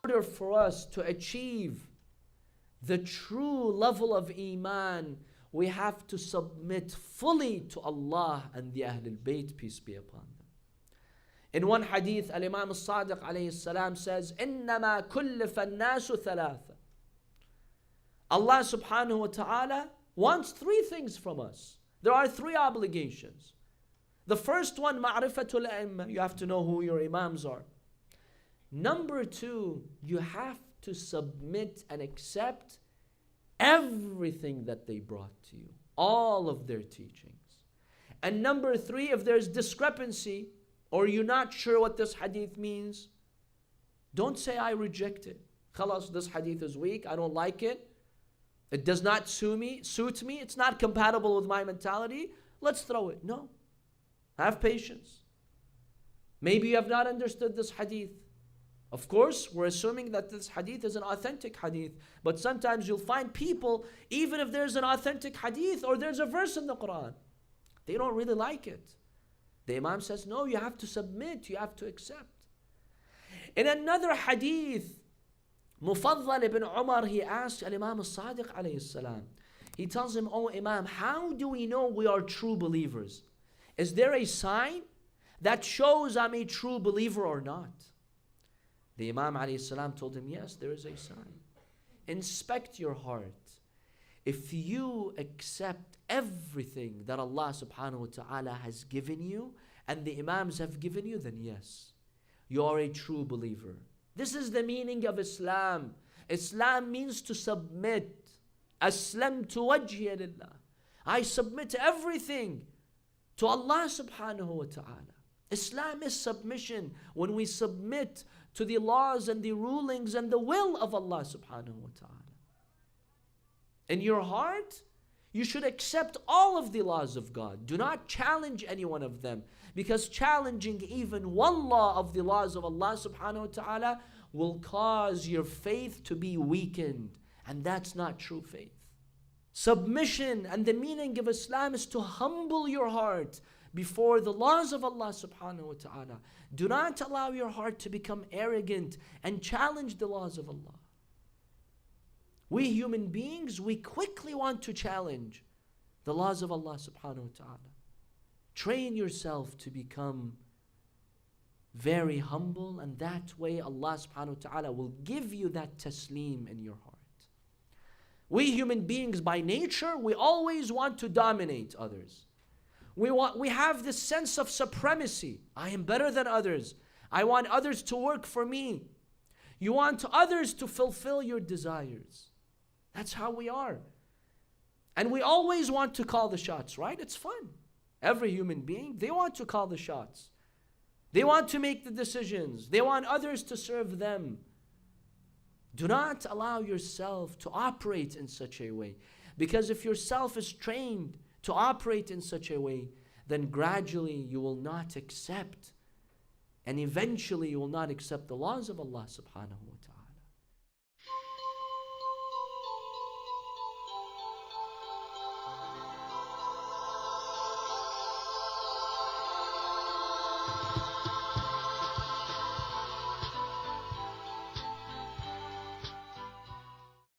order for us to achieve the true level of Iman, we have to submit fully to Allah and the Ahlul Bayt, peace be upon them. In one hadith, Al-Imam al-Sadiq alayhi salam says, إِنَّمَا كُلِّفَ النَّاسُ ثَلَاثًا. Allah subhanahu wa ta'ala wants three things from us. There are three obligations. The first one, ma'rifatul a'imma. You have to know who your imams are. Number two, you have to submit and accept everything that they brought to you, all of their teachings. And number three, if there's discrepancy or you're not sure what this hadith means, don't say I reject it. Khalas, this hadith is weak, I don't like it. It does not suit me, it's not compatible with my mentality. Let's throw it. No. Have patience. Maybe you have not understood this hadith. Of course, we're assuming that this hadith is an authentic hadith. But sometimes you'll find people, even if there's an authentic hadith or there's a verse in the Quran, they don't really like it. The Imam says, no, you have to submit, you have to accept. In another hadith, Mufaddal ibn Umar, he asked Al-Imam al-Sadiq alayhi salam, he tells him, oh Imam, how do we know we are true believers? Is there a sign that shows I'm a true believer or not? The Imam alayhi salam told him, yes, there is a sign. Inspect your heart. If you accept everything that Allah subhanahu wa ta'ala has given you and the Imams have given you, then yes, you are a true believer. This is the meaning of Islam. Islam means to submit. Aslamtu wajhiya lillah. I submit everything to Allah subhanahu wa ta'ala. Islam is submission. When we submit to the laws and the rulings and the will of Allah subhanahu wa ta'ala. In your heart, you should accept all of the laws of God. Do not challenge any one of them, because challenging even one law of the laws of Allah subhanahu wa ta'ala will cause your faith to be weakened, and that's not true faith. Submission and the meaning of Islam is to humble your heart before the laws of Allah subhanahu wa ta'ala. Do not allow your heart to become arrogant and challenge the laws of Allah. We human beings, we quickly want to challenge the laws of Allah subhanahu wa ta'ala. Train yourself to become very humble, and that way Allah subhanahu wa ta'ala will give you that taslim in your heart. We human beings by nature, we always want to dominate others. We have this sense of supremacy. I am better than others. I want others to work for me. You want others to fulfill your desires. That's how we are. And we always want to call the shots, right? It's fun. Every human being, they want to call the shots. They want to make the decisions. They want others to serve them. Do not allow yourself to operate in such a way. Because if yourself is trained to operate in such a way, then gradually you will not accept, and eventually you will not accept the laws of Allah subhanahu wa ta'ala.